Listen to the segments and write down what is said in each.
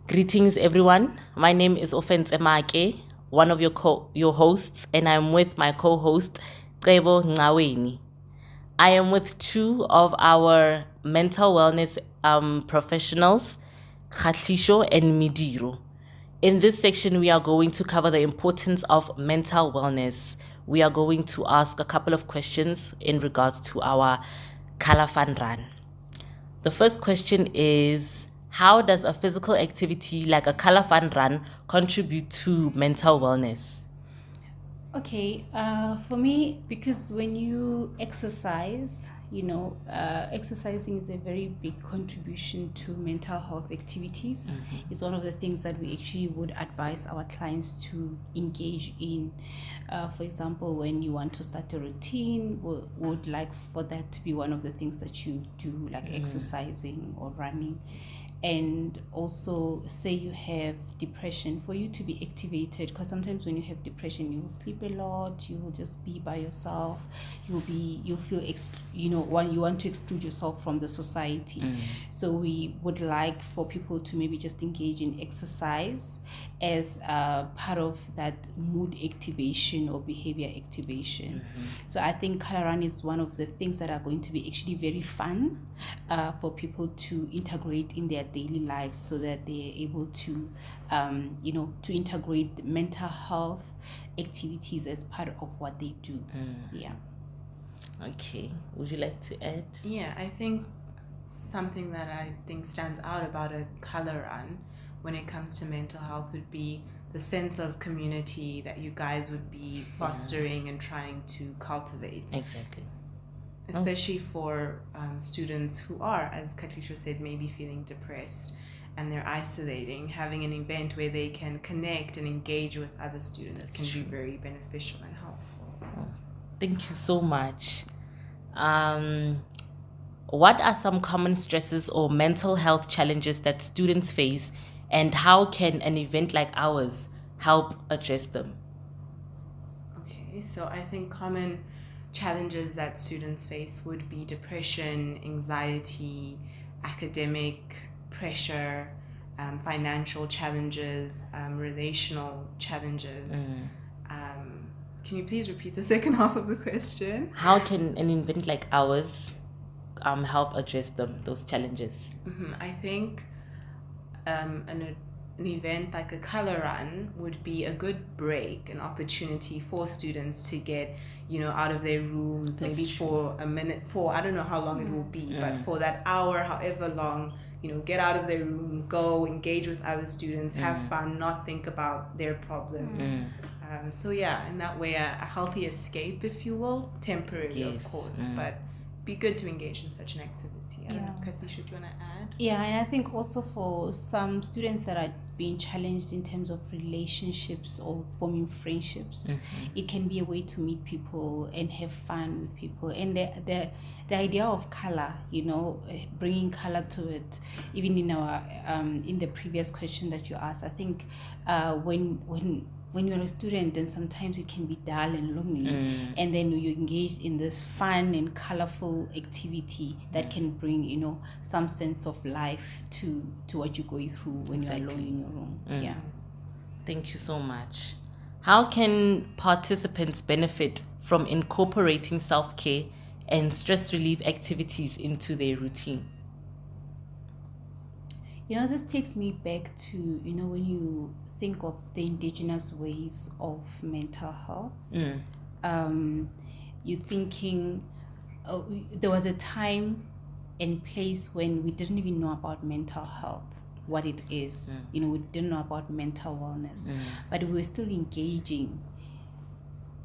Greetings, everyone. My name is Ofentse and Cebo, one of your hosts, and I'm with my co-host, Cebo Ngaweni. I am with two of our mental wellness professionals, Khatlisho and Midiro. In this section, we are going to cover the importance of mental wellness. We are going to ask a couple of questions in regards to our Color Fun Run. The first question is, how does a physical activity like a color fun run contribute to mental wellness? Okay, for me, because when you exercise, exercising is a very big contribution to mental health activities. It's one of the things that we actually would advise our clients to engage in. For example, when you want to start a routine, we would like for that to be one of the things that you do, like exercising or running. And also, say you have depression, for you to be activated, because sometimes when you have depression, you will sleep a lot, you will just be by yourself, you'll feel you want to exclude yourself from the society. So we would like for people to maybe just engage in exercise as part of that mood activation or behavior activation. So I think color run is one of the things that are going to be actually very fun for people to integrate in their daily lives, so that they are able to to integrate mental health activities as part of what they do. Yeah. Okay, would you like to add? Yeah, I think something that I think stands out about a color run when it comes to mental health would be the sense of community that you guys would be fostering and trying to cultivate. Exactly. Especially for students who are, as Katlisha said, maybe feeling depressed and they're isolating. Having an event where they can connect and engage with other students can be very beneficial and helpful. Thank you so much. What are some common stresses or mental health challenges that students face, and how can an event like ours help address them? Okay, so I think common challenges that students face would be depression, anxiety, academic pressure, financial challenges, relational challenges. Can you please repeat the second half of the question? How can an event like ours help address those challenges? I think an event like a color run would be a good break, an opportunity for students to get out of their rooms. That's maybe true. for a minute, for I don't know how long it will be, but for that hour, however long, get out of their room, go engage with other students, have fun, not think about their problems. So yeah, in that way, a healthy escape, if you will, temporary, of course, but be good to engage in such an activity. I don't know, Kathisha, do you want to add? Yeah, and I think also for some students that are being challenged in terms of relationships or forming friendships, it can be a way to meet people and have fun with people. And the idea of color, bringing color to it, even in our in the previous question that you asked, I think when you're a student, then sometimes it can be dull and lonely, and then you engage in this fun and colorful activity that can bring some sense of life to what you're going through when you're alone in your room. Yeah. Thank you so much. How can participants benefit from incorporating self-care and stress relief activities into their routine? This takes me back to when you think of the indigenous ways of mental health. You're thinking there was a time and place when we didn't even know about mental health, what it is. We didn't know about mental wellness, but we were still engaging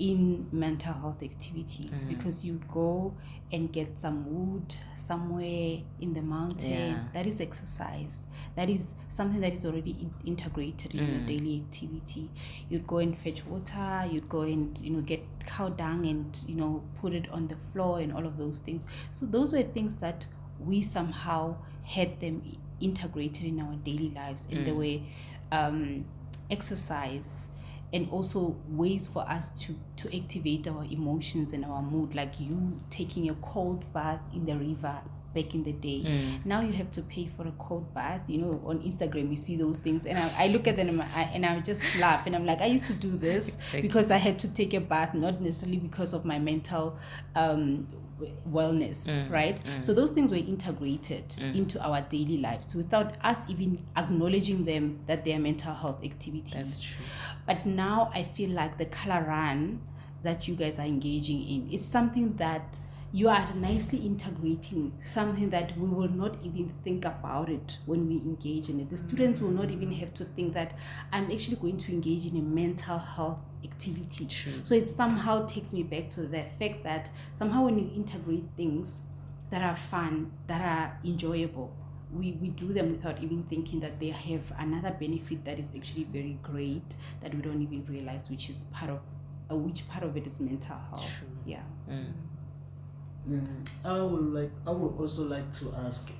in mental health activities, because you go and get some wood somewhere in the mountain. That is exercise. That is something that is already integrated in your daily activity. You'd go and fetch water, you'd go and get cow dung and put it on the floor and all of those things. So those were things that we somehow had them integrated in our daily lives, and they were exercise, and also ways for us to activate our emotions and our mood, like you taking a cold bath in the river back in the day. Now you have to pay for a cold bath. On Instagram you see those things, and I look at them and I just laugh, and I'm like, I used to do this because I had to take a bath, not necessarily because of my mental wellness, right? So those things were integrated into our daily lives without us even acknowledging them, that they are mental health activities. That's true. But now I feel like the color run that you guys are engaging in is something that you are nicely integrating, something that we will not even think about it when we engage in it. The students will not even have to think that I'm actually going to engage in a mental health activity. True. So it somehow takes me back to the fact that somehow when you integrate things that are fun, that are enjoyable, we do them without even thinking that they have another benefit that is actually very great that we don't even realize, which part of it is mental health. True. Yeah. I would also like to ask,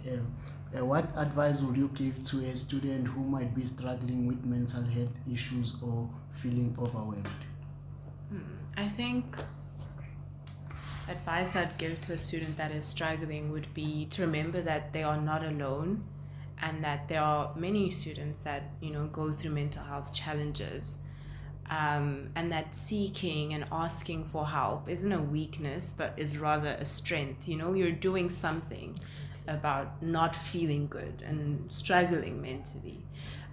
what advice would you give to a student who might be struggling with mental health issues or feeling overwhelmed? I think advice I'd give to a student that is struggling would be to remember that they are not alone, and that there are many students that go through mental health challenges. And that seeking and asking for help isn't a weakness, but is rather a strength. You're doing something about not feeling good and struggling mentally.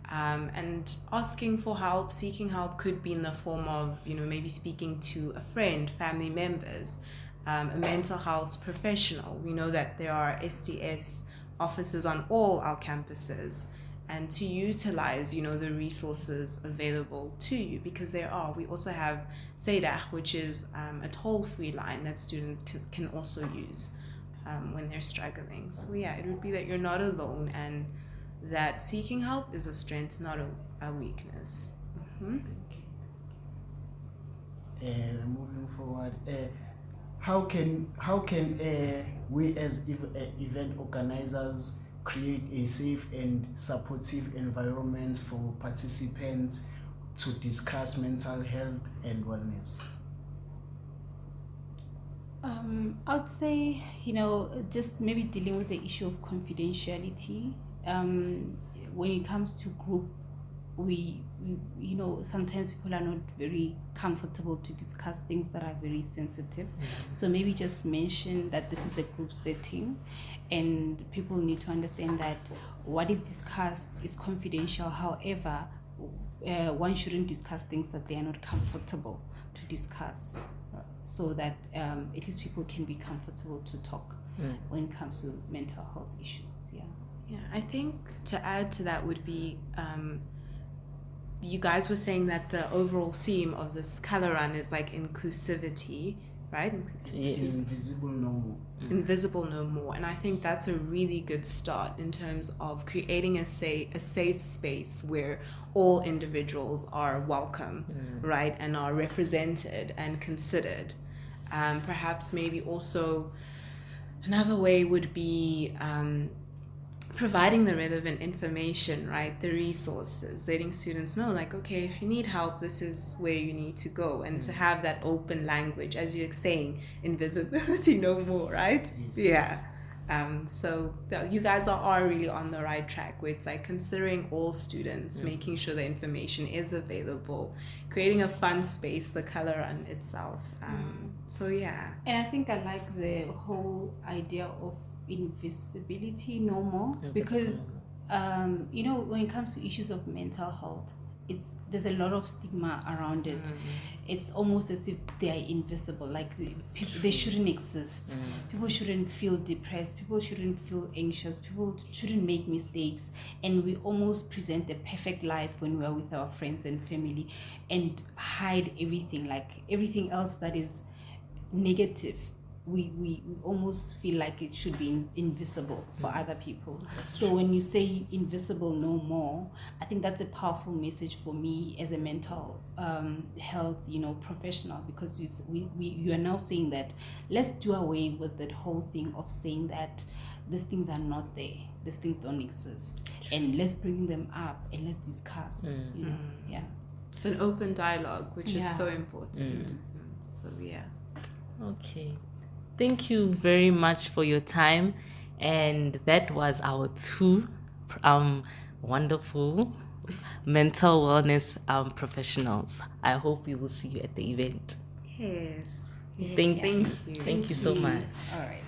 And asking for help, seeking help could be in the form of, maybe speaking to a friend, family members, a mental health professional. We know that there are SDS offices on all our campuses, and to utilize, the resources available to you, because there are. We also have SEDAH, which is a toll-free line that students can also use when they're struggling. So yeah, it would be that you're not alone, and that seeking help is a strength, not a weakness. Moving forward, how can we as event organizers create a safe and supportive environment for participants to discuss mental health and wellness? I'd say, just maybe dealing with the issue of confidentiality. When it comes to group, we sometimes people are not very comfortable to discuss things that are very sensitive. So maybe just mention that this is a group setting, and people need to understand that what is discussed is confidential. However, one shouldn't discuss things that they are not comfortable to discuss, so that at least people can be comfortable to talk when it comes to mental health issues. Yeah, I think to add to that would be, you guys were saying that the overall theme of this color run is like inclusivity, right? It's invisible no more. Invisible no more. And I think that's a really good start in terms of creating a safe space where all individuals are welcome, right? And are represented and considered. Perhaps maybe also another way would be providing the relevant information, right? The resources, letting students know, like, okay, if you need help, this is where you need to go. And to have that open language, as you're saying, invisibility no more, right? Yes. Yeah. So you guys are really on the right track, where it's like considering all students, making sure the information is available, creating a fun space, the color run itself. So yeah. And I think I like the whole idea of invisibility no more, because when it comes to issues of mental health, there's a lot of stigma around it. It's almost as if they are invisible, like they shouldn't exist. People shouldn't feel depressed, people shouldn't feel anxious, people shouldn't make mistakes, and we almost present a perfect life when we are with our friends and family, and hide everything, like everything else that is negative. We almost feel like it should be invisible for other people. So when you say invisible no more, I think that's a powerful message for me as a mental health professional, because you are now saying that let's do away with that whole thing of saying that these things are not there, these things don't exist, and let's bring them up and let's discuss. Yeah, it's an open dialogue, which is so important. So yeah. Okay. Thank you very much for your time. And that was our two wonderful mental wellness professionals. I hope we will see you at the event. Yes. Thank Thank you. you. Thank you so much. All right.